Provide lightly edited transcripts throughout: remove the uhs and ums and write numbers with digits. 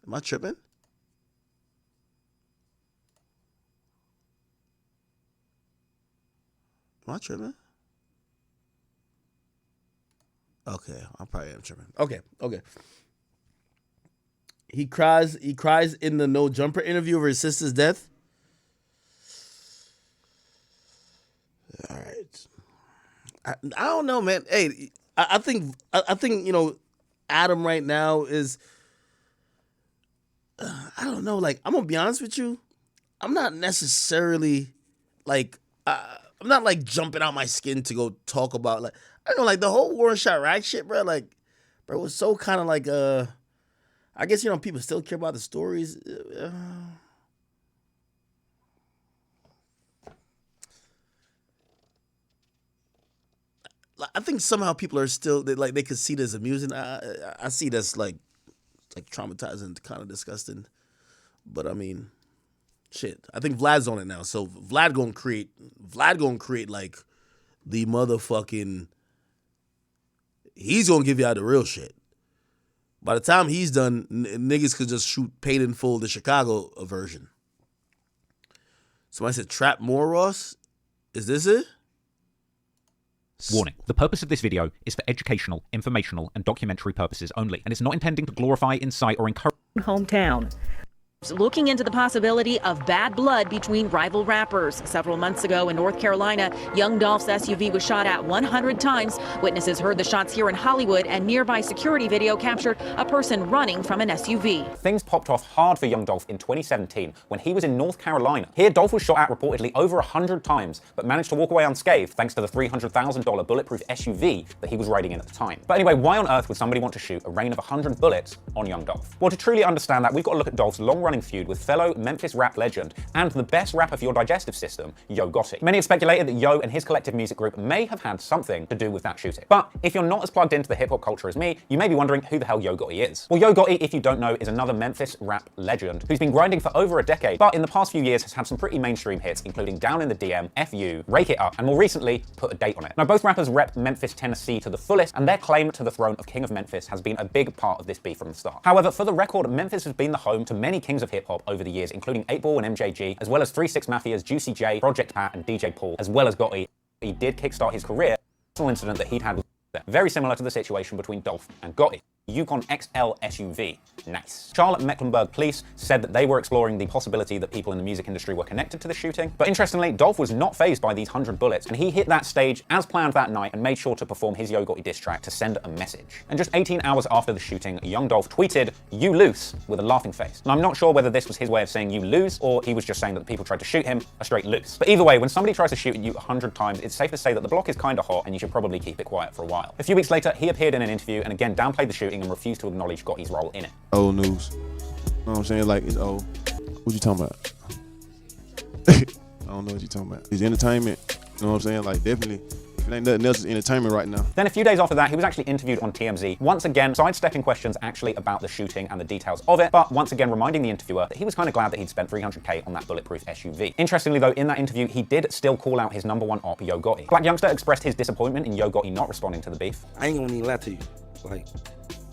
Am I tripping? Am I tripping? Okay, I probably am tripping. Okay. He cries in the No Jumper interview over his sister's death. All right. I don't know, man. Hey, I think Adam right now is. I don't know. Like, I'm gonna be honest with you. I'm not necessarily like. I'm not like jumping out my skin to go talk about like. I don't know, like the whole War in Chirac shit, bro. Like, bro, it was so kind of like I guess people still care about the stories. I think somehow people are still they could see this amusing. I see this like traumatizing, kind of disgusting. But I mean, shit. I think Vlad's on it now, so Vlad gonna create like the motherfucking. He's gonna give you out the real shit. By the time he's done, niggas could just shoot Paid in Full, the Chicago version. Somebody said Trap More Ross. Is this it? Warning. The purpose of this video is for educational, informational, and documentary purposes only, and it's not intending to glorify, incite, or encourage hometown. Looking into the possibility of bad blood between rival rappers. Several months ago in North Carolina, Young Dolph's SUV was shot at 100 times. Witnesses heard the shots here in Hollywood, and nearby security video captured a person running from an SUV. Things popped off hard for Young Dolph in 2017 when he was in North Carolina. Here, Dolph was shot at reportedly over 100 times, but managed to walk away unscathed thanks to the $300,000 bulletproof SUV that he was riding in at the time. But anyway, why on earth would somebody want to shoot a rain of 100 bullets on Young Dolph? Well, to truly understand that, we've got to look at Dolph's long-running feud with fellow Memphis rap legend and the best rapper for your digestive system, Yo Gotti. Many have speculated that Yo and his collective music group may have had something to do with that shooting. But if you're not as plugged into the hip-hop culture as me, you may be wondering who the hell Yo Gotti is. Well, Yo Gotti, if you don't know, is another Memphis rap legend who's been grinding for over a decade, but in the past few years has had some pretty mainstream hits, including Down in the DM, FU, Rake It Up, and more recently, Put a Date on It. Now, both rappers rep Memphis, Tennessee to the fullest, and their claim to the throne of King of Memphis has been a big part of this beef from the start. However, for the record, Memphis has been the home to many kings of hip-hop over the years, including 8-Ball and MJG, as well as 3-6 Mafia's Juicy J, Project Pat, and DJ Paul, as well as Gotti. He did kickstart his career. A personal incident that he'd had with very similar to the situation between Dolph and Gotti. Yukon XL SUV. Nice. Charlotte Mecklenburg police said that they were exploring the possibility that people in the music industry were connected to the shooting. But interestingly, Dolph was not fazed by these 100 bullets, and he hit that stage as planned that night and made sure to perform his Yo Gotti diss track to send a message. And just 18 hours after the shooting, Young Dolph tweeted, "You loose," with a laughing face. Now, I'm not sure whether this was his way of saying you lose, or he was just saying that the people tried to shoot him a straight loose. But either way, when somebody tries to shoot at you 100 times, it's safe to say that the block is kinda hot, and you should probably keep it quiet for a while. A few weeks later, he appeared in an interview and again downplayed the shooting and refused to acknowledge Gotti's role in it. Old news. You know what I'm saying? Like, it's old. What you talking about? I don't know what you talking about. It's entertainment. You know what I'm saying? Like, definitely. If it ain't nothing else, it's entertainment right now. Then a few days after that, he was actually interviewed on TMZ, once again sidestepping questions actually about the shooting and the details of it, but once again reminding the interviewer that he was kind of glad that he'd spent $300K on that bulletproof SUV. Interestingly though, in that interview, he did still call out his #1 op, Yo Gotti. Black Youngster expressed his disappointment in Yo Gotti not responding to the beef. I ain't gonna even lie to you. Like,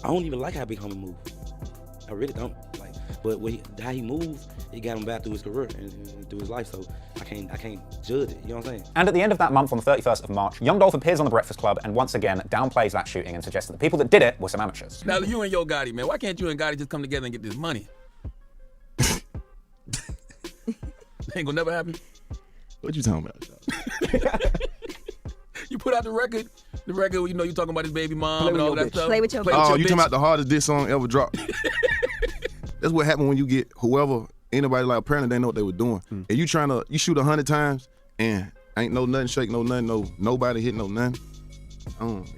I don't even like how Big Homie move. I really don't. Like, but how he moves, it got him back through his career and through his life. So I can't judge it. You know what I'm saying? And at the end of that month, on the 31st of March, Young Dolph appears on The Breakfast Club and once again downplays that shooting and suggests that the people that did it were some amateurs. Now you and Yo Gotti, man, why can't you and Gotti just come together and get this money? Ain't gonna never happen. What you talking about? You put out the record, you know, you talking about his baby mom and all that stuff. Play with your Play bitch. with Oh, your you talking bitch. about the hardest diss song ever dropped? That's what happened when you get whoever, anybody, like, apparently they know what they were doing. And you shoot 100 times and ain't no nothing shake, no nothing, nobody hit no nothing.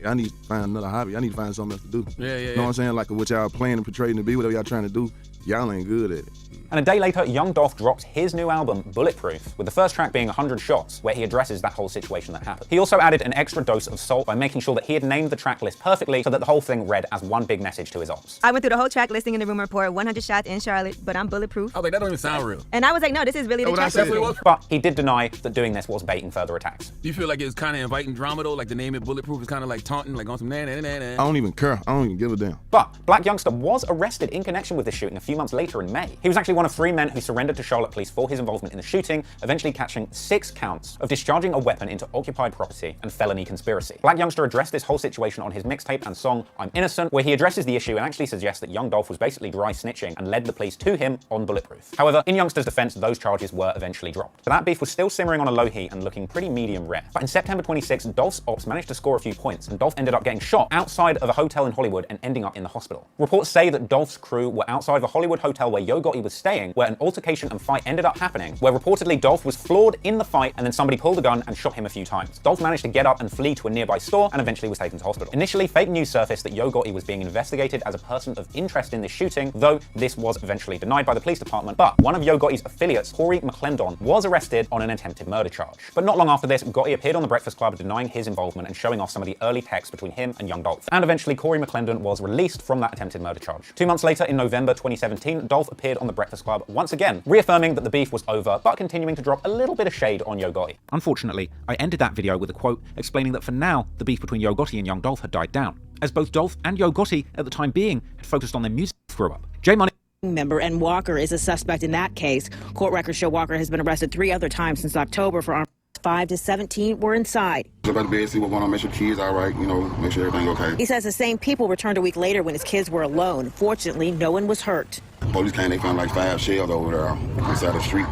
I need to find another hobby. I need to find something else to do. Yeah. You know what I'm saying? Like what y'all playing and portraying to be, whatever y'all trying to do, y'all ain't good at it. And a day later, Young Dolph drops his new album, Bulletproof, with the first track being 100 Shots, where he addresses that whole situation that happened. He also added an extra dose of salt by making sure that he had named the track list perfectly so that the whole thing read as one big message to his ops. I went through the whole track listing in the rumor report, 100 shots in Charlotte, but I'm bulletproof. I was like, that don't even sound real. And I was like, no, this is really the track listing. But he did deny that doing this was baiting further attacks. Do you feel like it's kind of inviting drama though? Like the name it Bulletproof is kind of like taunting, like on some na na na na. I don't even care. I don't even give a damn. But Black Youngster was arrested in connection with this shooting a few months later in May. He was actually one of 3 men who surrendered to Charlotte police for his involvement in the shooting, eventually catching 6 counts of discharging a weapon into occupied property and felony conspiracy. Black Youngster addressed this whole situation on his mixtape and song I'm Innocent, where he addresses the issue and actually suggests that Young Dolph was basically dry snitching and led the police to him on Bulletproof. However, in Youngster's defense, those charges were eventually dropped. But that beef was still simmering on a low heat and looking pretty medium rare. But in September 26, Dolph's ops managed to score a few points, and Dolph ended up getting shot outside of a hotel in Hollywood and ending up in the hospital. Reports say that Dolph's crew were outside of a Hollywood hotel where Yo Gotti was staying, where an altercation and fight ended up happening, where reportedly Dolph was floored in the fight and then somebody pulled a gun and shot him a few times. Dolph managed to get up and flee to a nearby store and eventually was taken to hospital. Initially, fake news surfaced that Yo Gotti was being investigated as a person of interest in this shooting, though this was eventually denied by the police department. But one of Yo Gotti's affiliates, Corey McClendon, was arrested on an attempted murder charge. But not long after this, Gotti appeared on The Breakfast Club denying his involvement and showing off some of the early texts between him and Young Dolph. And eventually, Corey McClendon was released from that attempted murder charge. 2 months later, in November 2017, Dolph appeared on The Breakfast Club once again, reaffirming that the beef was over, but continuing to drop a little bit of shade on Yo Gotti. Unfortunately, I ended that video with a quote explaining that for now, the beef between Yo Gotti and Young Dolph had died down, as both Dolph and Yo Gotti, at the time being, had focused on their music throw up. J Money Member and Walker is a suspect in that case. Court records show Walker has been arrested 3 other times since October for armed 5 to 17 were inside. Go back to bed, see what's going on, make sure kids all right, make sure everything okay. He says the same people returned a week later when his kids were alone. Fortunately, no one was hurt. Police came, they found like 5 shells over there inside the street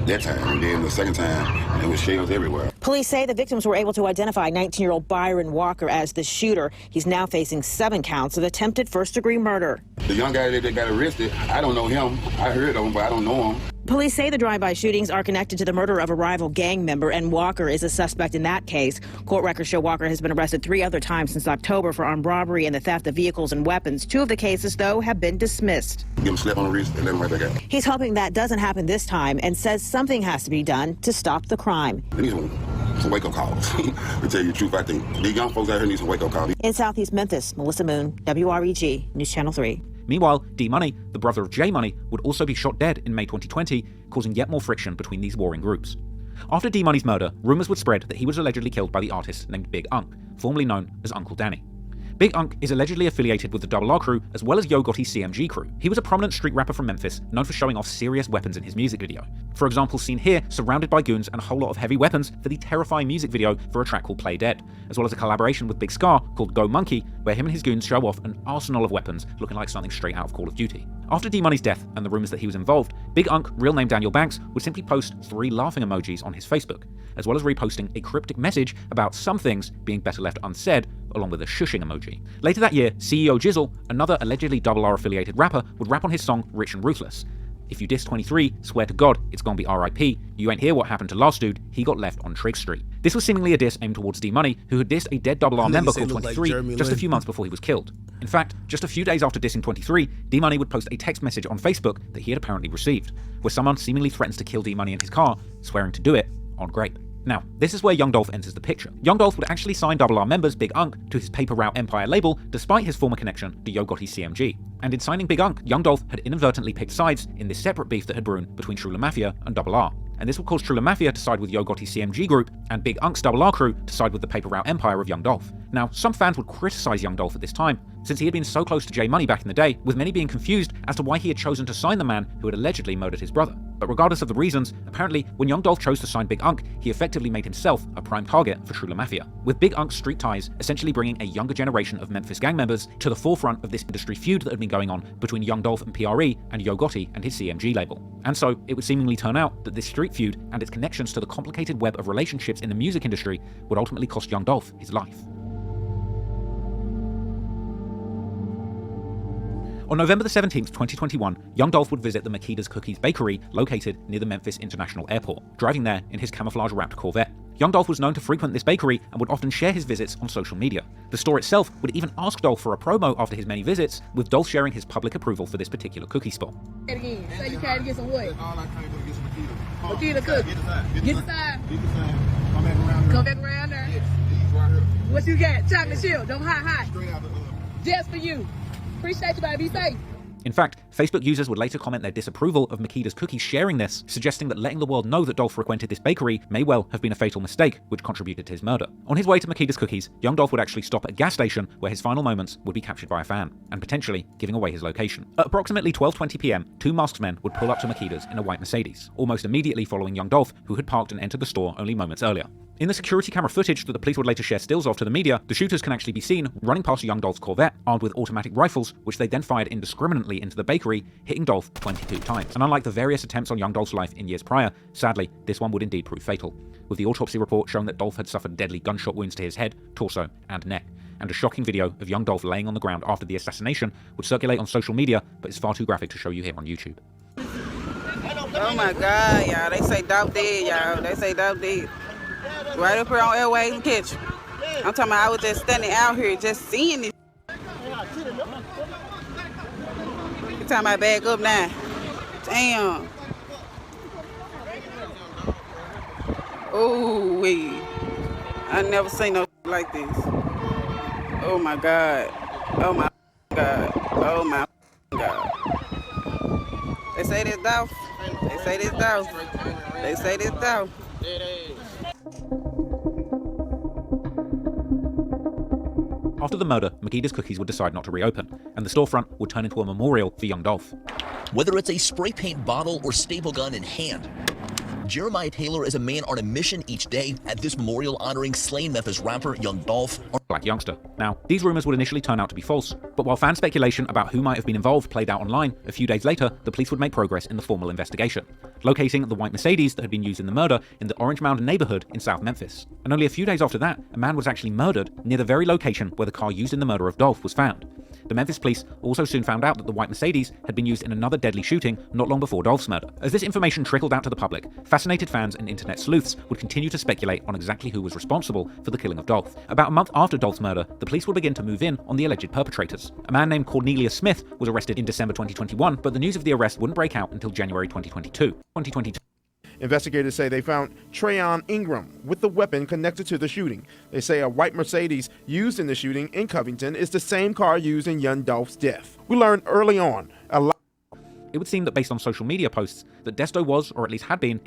that time. And then the second time, there was shells everywhere. Police say the victims were able to identify 19-year-old Byron Walker as the shooter. He's now facing 7 counts of attempted first-degree murder. The young guy that got arrested, I don't know him. I heard of him, but I don't know him. Police say the drive-by shootings are connected to the murder of a rival gang member, and Walker is a suspect in that case. Court records show Walker has been arrested 3 other times since October for armed robbery and the theft of vehicles and weapons. 2 of the cases, though, have been dismissed. Give him a slap on the wrist and let him right back out. He's hoping that doesn't happen this time and says something has to be done to stop the crime. They need some wake-up calls. To tell you the truth, I think these young folks out here need some wake-up calls. In Southeast Memphis, Melissa Moon, WREG, News Channel 3. Meanwhile, D Money, the brother of J Money, would also be shot dead in May 2020, causing yet more friction between these warring groups. After D Money's murder, rumours would spread that he was allegedly killed by the artist named Big Unk, formerly known as Uncle Danny. Big Unk is allegedly affiliated with the RR crew as well as Yo Gotti's CMG crew. He was a prominent street rapper from Memphis, known for showing off serious weapons in his music video. For example, seen here surrounded by goons and a whole lot of heavy weapons for the terrifying music video for a track called Play Dead, as well as a collaboration with Big Scar called Go Monkey, where him and his goons show off an arsenal of weapons looking like something straight out of Call of Duty. After D Money's death and the rumours that he was involved, Big Unk, real name Daniel Banks, would simply post 3 laughing emojis on his Facebook, as well as reposting a cryptic message about some things being better left unsaid, along with a shushing emoji. Later that year, CEO Jizzle, another allegedly RR affiliated rapper, would rap on his song Rich and Ruthless. If you diss 23, swear to God, it's gonna be RIP. You ain't hear what happened to last dude, he got left on Trig Street. This was seemingly a diss aimed towards D Money, who had dissed a dead RR member called 23 just a few months before he was killed. In fact, just a few days after dissing 23, D Money would post a text message on Facebook that he had apparently received, where someone seemingly threatens to kill D Money in his car, swearing to do it on Grape. Now, this is where Young Dolph enters the picture. Young Dolph would actually sign RR members Big Unk to his Paper Route Empire label, despite his former connection to Yo Gotti's CMG. And in signing Big Unk, Young Dolph had inadvertently picked sides in this separate beef that had brewed between True La Mafia and RR. And this would cause True La Mafia to side with Yo Gotti's CMG group, and Big Unk's RR crew to side with the Paper Route Empire of Young Dolph. Now, some fans would criticize Young Dolph at this time, since he had been so close to J Money back in the day, with many being confused as to why he had chosen to sign the man who had allegedly murdered his brother. But regardless of the reasons, apparently, when Young Dolph chose to sign Big Unk, he effectively made himself a prime target for True La Mafia, with Big Unk's street ties essentially bringing a younger generation of Memphis gang members to the forefront of this industry feud that had been going on between Young Dolph and PRE and Yo Gotti and his CMG label. And so, it would seemingly turn out that this street feud and its connections to the complicated web of relationships in the music industry would ultimately cost Young Dolph his life. On November the 17th, 2021, Young Dolph would visit the Makeda's Cookies bakery located near the Memphis International Airport, driving there in his camouflage-wrapped Corvette. Young Dolph was known to frequent this bakery and would often share his visits on social media. The store itself would even ask Dolph for a promo after his many visits, with Dolph sharing his public approval for this particular cookie spot. Again, say you came to get some what? Makeda cookies. Get inside. Come back around there. What you got? Chocolate chip. Don't hot. Just for you. Appreciate you, baby. Be safe. In fact, Facebook users would later comment their disapproval of Makeda's Cookies sharing this, suggesting that letting the world know that Dolph frequented this bakery may well have been a fatal mistake, which contributed to his murder. On his way to Makeda's Cookies, Young Dolph would actually stop at a gas station where his final moments would be captured by a fan, and potentially giving away his location. At approximately 12:20 p.m, two masked men would pull up to Makeda's in a white Mercedes, almost immediately following Young Dolph, who had parked and entered the store only moments earlier. In the security camera footage that the police would later share stills of to the media, the shooters can actually be seen running past Young Dolph's Corvette, armed with automatic rifles, which they then fired indiscriminately into the bakery, hitting Dolph 22 times. And unlike the various attempts on Young Dolph's life in years prior, sadly, this one would indeed prove fatal, with the autopsy report showing that Dolph had suffered deadly gunshot wounds to his head, torso, and neck. And a shocking video of Young Dolph laying on the ground after the assassination would circulate on social media, but is far too graphic to show you here on YouTube. Oh my God, y'all, they say Dolph dead, y'all. They say Dolph dead. Right up here on Airways and Kitchen. I'm talking about I was just standing out here just seeing this. You talking about back up now. Damn. Ooh wee. I never seen no like this. Oh my God. Oh my God. Oh my God. They say this Dolph. They say this Dolph. They say this Dolph. After the murder, Makeda's Cookies would decide not to reopen, and the storefront would turn into a memorial for Young Dolph. Whether it's a spray paint bottle or staple gun in hand, Jeremiah Taylor is a man on a mission each day at this memorial honoring slain Memphis rapper Young Dolph. Black youngster. Now, these rumors would initially turn out to be false, but while fan speculation about who might have been involved played out online, a few days later, the police would make progress in the formal investigation, locating the white Mercedes that had been used in the murder in the Orange Mound neighborhood in South Memphis. And only a few days after that, a man was actually murdered near the very location where the car used in the murder of Dolph was found. The Memphis police also soon found out that the white Mercedes had been used in another deadly shooting not long before Dolph's murder. As this information trickled out to the public, fascinated fans and internet sleuths would continue to speculate on exactly who was responsible for the killing of Dolph. About a month after Dolph's murder, the police would begin to move in on the alleged perpetrators. A man named Cornelius Smith was arrested in December 2021, but the news of the arrest wouldn't break out until January 2022. Investigators say they found Trayon Ingram with the weapon connected to the shooting. They say a white Mercedes used in the shooting in Covington is the same car used in Young Dolph's death. We learned early on It would seem that based on social media posts, that Desto was, or at least had been,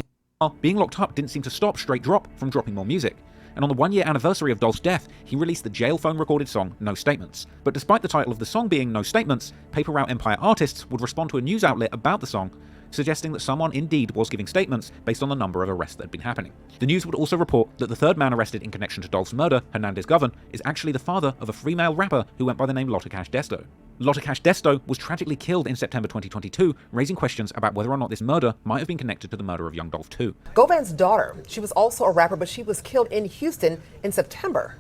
being locked up didn't seem to stop Straight Drop from dropping more music. And on the one-year anniversary of Dolph's death, he released the jail phone-recorded song No Statements. But despite the title of the song being No Statements, Paper Route Empire artists would respond to a news outlet about the song, suggesting that someone indeed was giving statements based on the number of arrests that had been happening. The news would also report that the third man arrested in connection to Dolph's murder, Hernandez Govan, is actually the father of a female rapper who went by the name Lotta Cash Desto. Lotta Cash Desto was tragically killed in September 2022, raising questions about whether or not this murder might have been connected to the murder of Young Dolph too. Govan's daughter, she was also a rapper, but she was killed in Houston in September.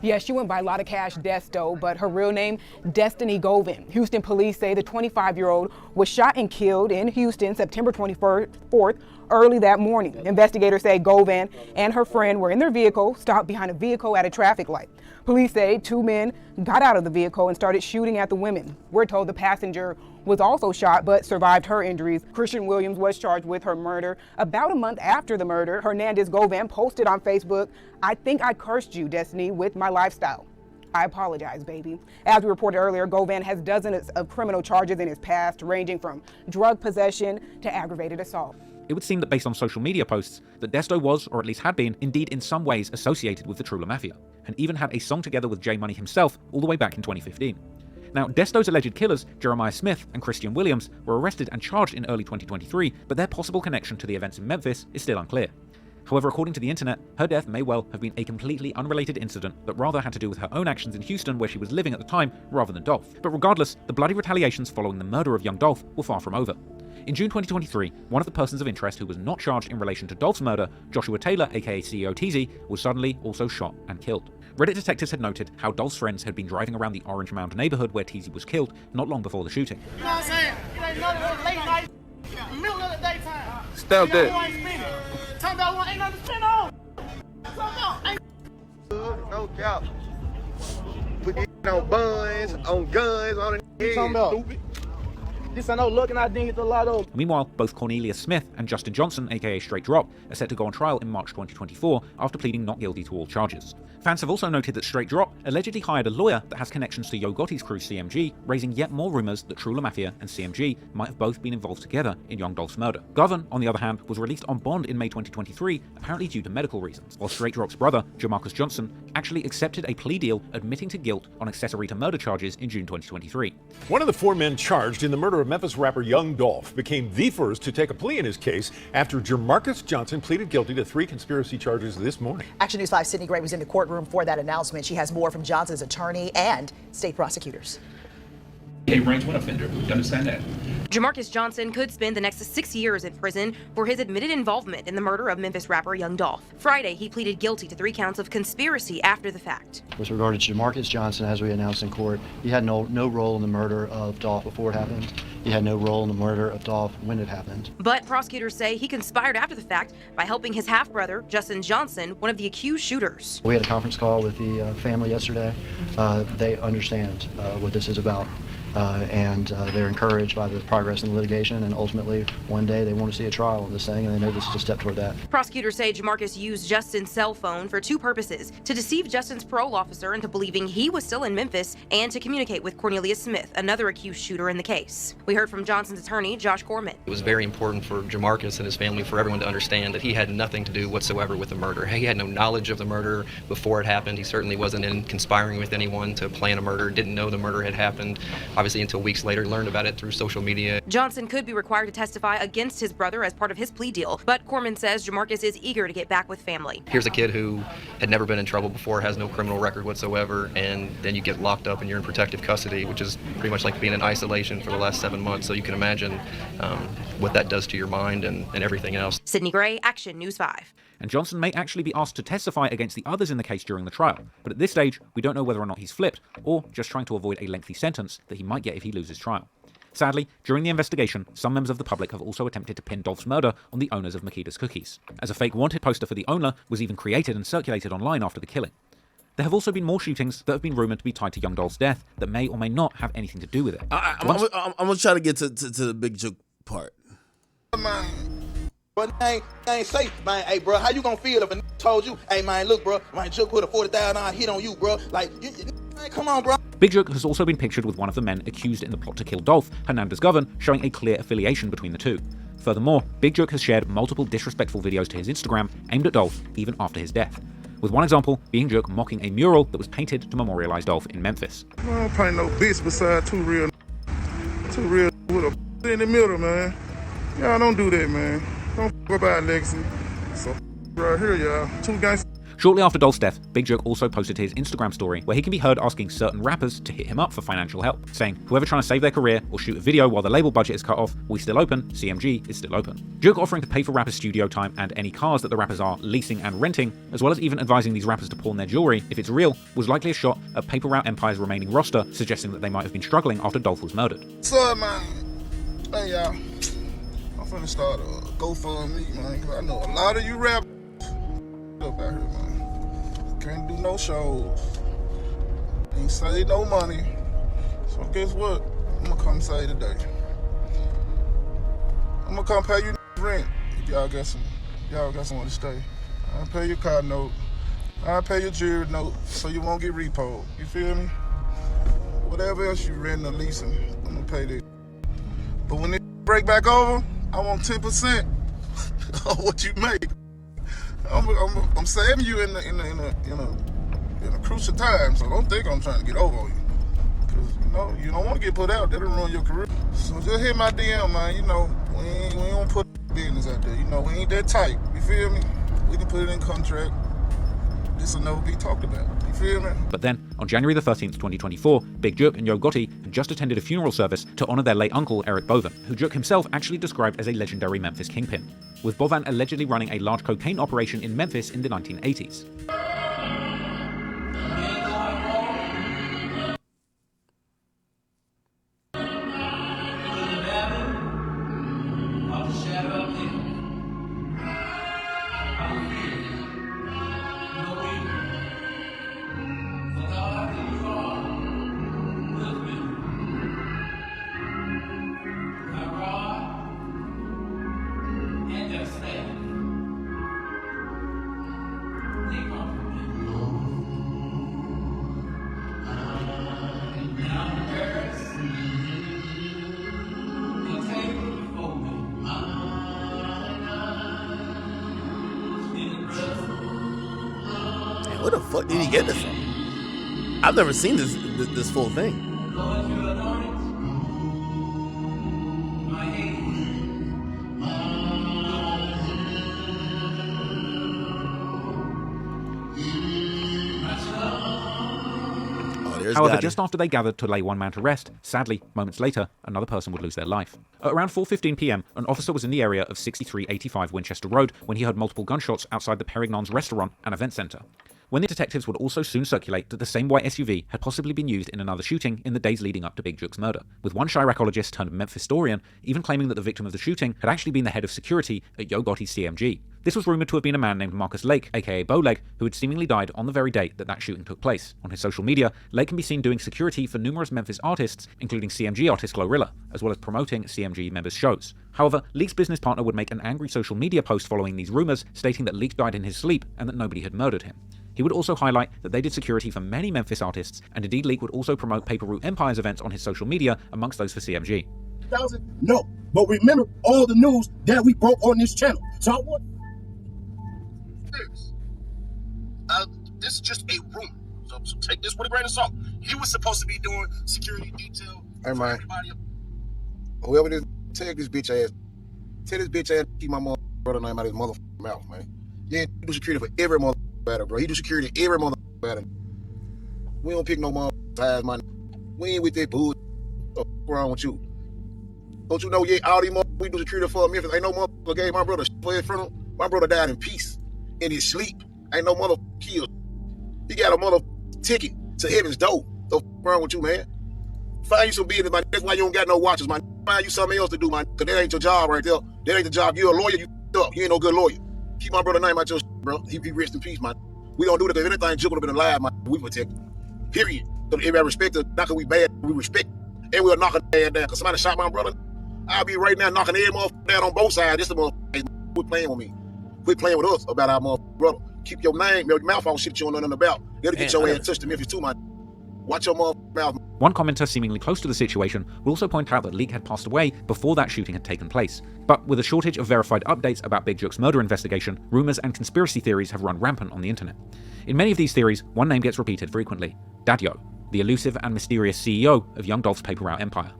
Yeah, she went by Lotta Cash Desto, but her real name, Destiny Govan. Houston police say the 25-year-old was shot and killed in Houston September 24th, early that morning. Investigators say Govan and her friend were in their vehicle, stopped behind a vehicle at a traffic light. Police say two men got out of the vehicle and started shooting at the women. We're told the passenger was also shot but survived her injuries. Christian Williams was charged with her murder. About a month after the murder, Hernandez Govan posted on Facebook, "I think I cursed you, Destiny, with my lifestyle. I apologize, baby." As we reported earlier, Govan has dozens of criminal charges in his past, ranging from drug possession to aggravated assault. It would seem that based on social media posts, that Desto was, or at least had been, indeed in some ways associated with the Trula Mafia, and even had a song together with J Money himself all the way back in 2015. Now, Desto's alleged killers, Jeremiah Smith and Christian Williams, were arrested and charged in early 2023, but their possible connection to the events in Memphis is still unclear. However, according to the internet, her death may well have been a completely unrelated incident that rather had to do with her own actions in Houston where she was living at the time, rather than Dolph. But regardless, the bloody retaliations following the murder of Young Dolph were far from over. In June 2023, one of the persons of interest who was not charged in relation to Dolph's murder, Joshua Taylor, aka CEO TZ, was suddenly also shot and killed. Reddit detectives had noted how Dolph's friends had been driving around the Orange Mound neighborhood where TZ was killed not long before the shooting. You know what I'm saying? It ain't nothing late night, middle of the daytime. Stop that. Talking about one ain't nothing to spend on. No cap. Put it on buns, on guns, on the head. Stupid. This ain't no looking, I didn't hit the lotto. Meanwhile, both Cornelius Smith and Justin Johnson, aka Straight Drop, are set to go on trial in March 2024 after pleading not guilty to all charges. Fans have also noted that Straight Drop allegedly hired a lawyer that has connections to Yo Gotti's crew CMG, raising yet more rumours that True La Mafia and CMG might have both been involved together in Young Dolph's murder. Govan, on the other hand, was released on bond in May 2023, apparently due to medical reasons, while Straight Drop's brother, Jamarcus Johnson, actually accepted a plea deal admitting to guilt on accessory to murder charges in June 2023. One of the 4 men charged in the murder of Memphis rapper Young Dolph became the first to take a plea in his case after Jamarcus Johnson pleaded guilty to 3 conspiracy charges this morning. Action News 5's Sydney Gray was in the courtroom for that announcement. She has more from Johnson's attorney and state prosecutors. He ranks one offender. Do you understand that? Jamarcus Johnson could spend the next 6 years in prison for his admitted involvement in the murder of Memphis rapper Young Dolph. Friday, he pleaded guilty to 3 counts of conspiracy after the fact. With regard to Jamarcus Johnson, as we announced in court, he had no role in the murder of Dolph before it happened. He had no role in the murder of Dolph when it happened. But prosecutors say he conspired after the fact by helping his half-brother, Justin Johnson, one of the accused shooters. We had a conference call with the family yesterday. They understand what this is about. And they're encouraged by the progress in the litigation, and ultimately one day they want to see a trial of this thing, and they know this is a step toward that. Prosecutors say Jamarcus used Justin's cell phone for 2 purposes: to deceive Justin's parole officer into believing he was still in Memphis, and to communicate with Cornelius Smith, another accused shooter in the case. We heard from Johnson's attorney, Josh Corman. It was very important for Jamarcus and his family, for everyone to understand that he had nothing to do whatsoever with the murder. He had no knowledge of the murder before it happened. He certainly wasn't in conspiring with anyone to plan a murder, didn't know the murder had happened. Obviously, until weeks later, learned about it through social media. Johnson could be required to testify against his brother as part of his plea deal, but Corman says Jamarcus is eager to get back with family. Here's a kid who had never been in trouble before, has no criminal record whatsoever, and then you get locked up and you're in protective custody, which is pretty much like being in isolation for the last 7 months. So you can imagine what that does to your mind and everything else. Sydney Gray, Action News 5. And Johnson may actually be asked to testify against the others in the case during the trial, but at this stage, we don't know whether or not he's flipped, or just trying to avoid a lengthy sentence that he might get if he loses trial. Sadly, during the investigation, some members of the public have also attempted to pin Dolph's murder on the owners of Makeda's Cookies, as a fake wanted poster for the owner was even created and circulated online after the killing. There have also been more shootings that have been rumoured to be tied to Young Dolph's death that may or may not have anything to do with it. I'm going to try to get to the big Juke part. But I ain't safe, man. Hey, bro, how you gonna feel if a told you, hey, man, look, bro, my Jook put a $40,000 hit on you, bro? Like, man, come on, bro. Big Jook has also been pictured with one of the men accused in the plot to kill Dolph, Hernandez Govan, showing a clear affiliation between the two. Furthermore, Big Jook has shared multiple disrespectful videos to his Instagram aimed at Dolph even after his death, with one example being Jook mocking a mural that was painted to memorialize Dolph in Memphis. I don't paint no bitch beside two real with a in the middle, man. Y'all don't do that, man. Don't f about Lexi. So right here, y'all. 2 guys. Shortly after Dolph's death, Big Jook also posted his Instagram story where he can be heard asking certain rappers to hit him up for financial help, saying, whoever trying to save their career or shoot a video while the label budget is cut off, we still open, CMG is still open. Jook offering to pay for rappers' studio time and any cars that the rappers are leasing and renting, as well as even advising these rappers to pawn their jewelry if it's real, was likely a shot at Paper Route Empire's remaining roster, suggesting that they might have been struggling after Dolph was murdered. So, man, hey, y'all. I'm finna start a GoFundMe, man, because I know a lot of you rappers up out here, man. Can't do no shows. Ain't save no money. So guess what? I'm gonna come save today. I'm gonna come pay you rent if y'all got somewhere to stay. I'll pay your car note. I'll pay your jewelry note so you won't get repoed. You feel me? Whatever else you renting or leasing, I'm gonna pay that. But when it break back over, I want 10% of what you make. I'm saving you in a crucial time, so don't think I'm trying to get over on you. Cause you don't want to get put out. That'll ruin your career. So just hit my DM, man. We ain't gonna put business out there. We ain't that tight. You feel me? We can put it in contract. this will never be talked about. You feel me? But then, on January the 13th, 2024, Big Jook and Yo Gotti had just attended a funeral service to honor their late uncle, Eric Bovan, who Jook himself actually described as a legendary Memphis kingpin, with Bovan allegedly running a large cocaine operation in Memphis in the 1980s. Where the fuck did he get this from? I've never seen this full thing. However, just after they gathered to lay one man to rest, sadly, moments later, another person would lose their life. At around 4:15 p.m, an officer was in the area of 6385 Winchester Road when he heard multiple gunshots outside the Perignon's restaurant and event centre. When the detectives would also soon circulate that the same white SUV had possibly been used in another shooting in the days leading up to Big Jook's murder, with one Chiracologist turned Memphis-storian even claiming that the victim of the shooting had actually been the head of security at Yo Gotti's CMG. This was rumoured to have been a man named Marcus Lake, aka Bowleg, who had seemingly died on the very date that shooting took place. On his social media, Lake can be seen doing security for numerous Memphis artists, including CMG artist Glorilla, as well as promoting CMG members' shows. However, Leke's business partner would make an angry social media post following these rumours, stating that Lake died in his sleep and that nobody had murdered him. He would also highlight that they did security for many Memphis artists, and indeed Lake would also promote Paper Route Empire's events on his social media, amongst those for CMG. No, but remember all the news that we broke on this channel. So I want this is just a rumor. So take this with a grain of salt. He was supposed to be doing security detail. Hey man, whoever this, tell this bitch ass, keep my brother name out of his motherfucking mouth, man. Yeah, he do security for every motherfucking battle, bro. He do security every motherfucking battle. We don't pick no motherfucking ties, man. We ain't with that bullshit. What's wrong with you? Don't you know, yeah, all these motherfuckers we do security for Memphis, ain't no motherfucker gave my brother for his funeral. My brother died in peace, in his sleep. Ain't no motherfucker killed. He got a motherfucking ticket to heaven's door. So what's wrong with you, man? Find you some business, man. That's why you don't got no watches, man. Find you something else to do, man. Cause that ain't your job right there. That ain't the job. You're a lawyer, you up. You ain't no good lawyer. Keep my brother name out your bro. He be rest in peace, man. We don't do that because if anything, Juke would have been alive, man. We protect him. Period. So everybody respect us. Not cause we bad, we respect him. And we'll knock a dad down. Cause somebody shot my brother, I'll be right now knocking every motherfucker down on both sides. This the motherfucker. Quit playing with me. Quit playing with us about our motherfucker brother. Keep your name, your mouth on shit you don't know nothing about. You gotta get your ass touched to Memphis too, man. Watch your motherfucking mouth. One commenter seemingly close to the situation will also point out that Leak had passed away before that shooting had taken place. But with a shortage of verified updates about Big Jook's murder investigation, rumours and conspiracy theories have run rampant on the internet. In many of these theories, one name gets repeated frequently: Daddy-O, the elusive and mysterious CEO of Young Dolph's Paper Route Empire.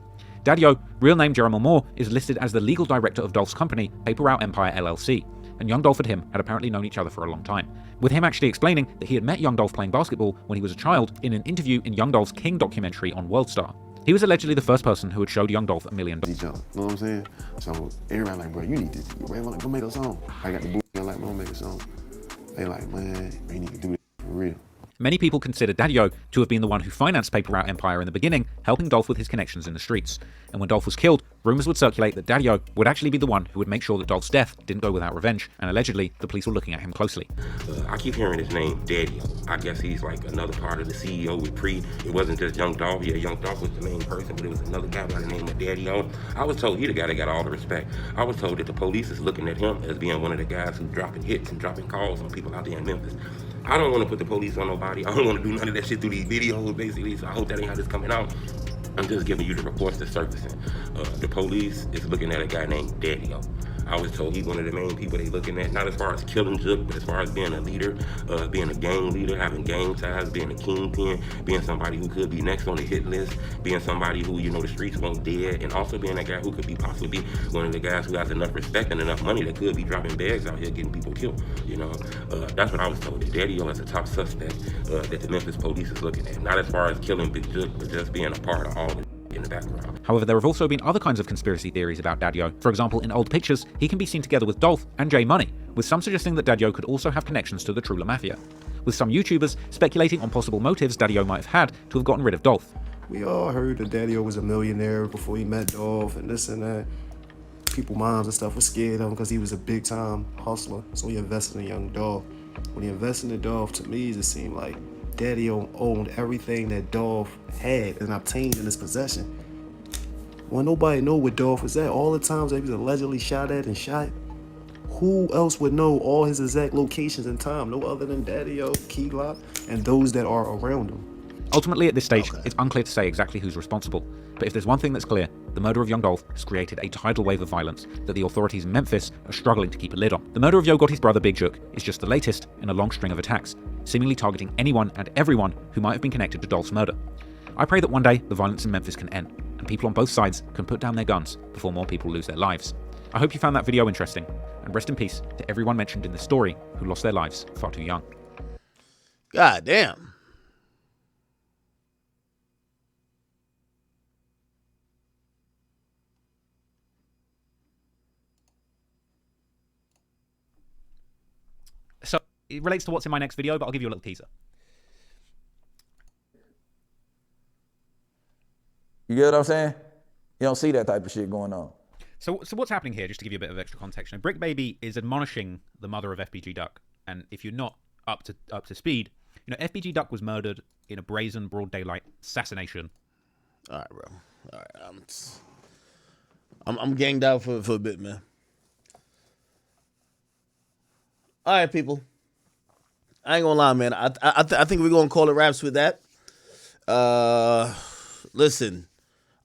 Daddy-O, real name Jeremy Moore, is listed as the legal director of Dolph's company, Paper Route Empire LLC, and Young Dolph and him had apparently known each other for a long time, with him actually explaining that he had met Young Dolph playing basketball when he was a child in an interview in Young Dolph's King documentary on Worldstar. He was allegedly the first person who had showed Young Dolph $1 million. You know what I'm saying? So everybody like, bro, you need to, man, go make a song. I got the boot, I'm like, bro, make a song. They like, man, you need to do this for real. Many people consider Daddy-O to have been the one who financed Paper Route Empire in the beginning, helping Dolph with his connections in the streets. And when Dolph was killed, rumours would circulate that Daddy-O would actually be the one who would make sure that Dolph's death didn't go without revenge, and allegedly, the police were looking at him closely. I keep hearing his name, Daddy-O. I guess he's like another part of the CEO with Pre. It wasn't just Young Dolph. Yeah, Young Dolph was the main person, but it was another guy by the name of Daddy-O. I was told he the guy that got all the respect. I was told that the police is looking at him as being one of the guys who's dropping hits and dropping calls on people out there in Memphis. I don't want to put the police on nobody. I don't want to do none of that shit through these videos, basically, so I hope that ain't how this coming out. I'm just giving you the reports that's surfacing. The police is looking at a guy named Daddy-O. I was told he's one of the main people they looking at, not as far as killing Juke, but as far as being a leader, being a gang leader, having gang ties, being a kingpin, being somebody who could be next on the hit list, being somebody who, you know, the streets want dead, and also being that guy who could be possibly one of the guys who has enough respect and enough money that could be dropping bags out here getting people killed. You know, that's what I was told. That Daddy-O is a top suspect that the Memphis police is looking at, not as far as killing Big Juke, but just being a part of all the in the background. However, there have also been other kinds of conspiracy theories about Daddy-O. For example, in old pictures, he can be seen together with Dolph and J Money, with some suggesting that Daddy-O could also have connections to the Trula Mafia, with some YouTubers speculating on possible motives Daddy-O might have had to have gotten rid of Dolph. We all heard that Daddy-O was a millionaire before he met Dolph and this and that. People's moms and stuff were scared of him because he was a big-time hustler, so he invested in Young Dolph. When he invested in Dolph, to me, it just seemed like Daddy-O owned everything that Dolph had and obtained in his possession. When nobody know where Dolph was at, all the times that he was allegedly shot at and shot, who else would know all his exact locations and time? No other than Daddy-O, Key Glock, and those that are around him. Ultimately, at this stage, it's unclear to say exactly who's responsible. But if there's one thing that's clear, the murder of Young Dolph has created a tidal wave of violence that the authorities in Memphis are struggling to keep a lid on. The murder of Yo Gotti's brother, Big Jook, is just the latest in a long string of attacks, seemingly targeting anyone and everyone who might have been connected to Dolph's murder. I pray that one day the violence in Memphis can end, and people on both sides can put down their guns before more people lose their lives. I hope you found that video interesting, and rest in peace to everyone mentioned in this story who lost their lives far too young. God damn. So, it relates to what's in my next video, but I'll give you a little teaser. You get what I'm saying? You don't see that type of shit going on. So what's happening here, just to give you a bit of extra context, you know, Brick Baby is admonishing the mother of FBG Duck, and if you're not up to speed, you know, FBG Duck was murdered in a brazen, broad daylight assassination. All right, bro. All right, I'm ganged out for a bit, man. All right, people. I ain't gonna lie, man. I think we're gonna call it wraps with that. Listen,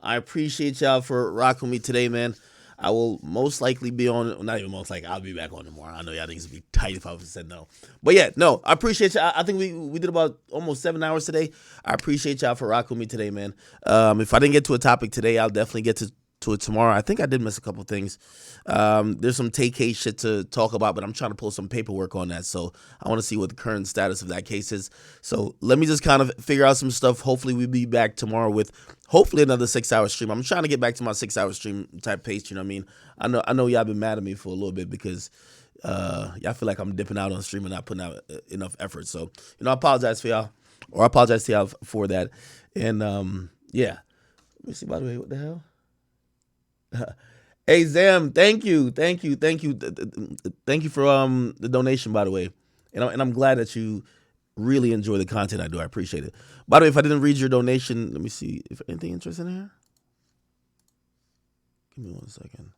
I appreciate y'all for rocking with me today, man. I will most likely be on, not even most likely, I'll be back on tomorrow. I know y'all niggas would be tight if I said no. But yeah, no, I appreciate y'all. I think we did about almost 7 hours today. I appreciate y'all for rocking with me today, man. If I didn't get to a topic today, I'll definitely get to it tomorrow. I think I did miss a couple things. There's some take case shit to talk about, but I'm trying to pull some paperwork on that. So I want to see what the current status of that case is. So let me just kind of figure out some stuff. Hopefully we'll be back tomorrow with hopefully another 6-hour stream. I'm trying to get back to my 6-hour stream type pace. You know what I mean? I know y'all been mad at me for a little bit because y'all feel like I'm dipping out on stream and not putting out enough effort. So, you know, I apologize for y'all, or I apologize to y'all for that. And yeah, let me see, by the way, what the hell? Hey Zam, thank you for the donation, by the way, and I'm glad that you really enjoy the content I do. I appreciate it. By the way, if I didn't read your donation, let me see if anything interesting in here. Give me 1 second.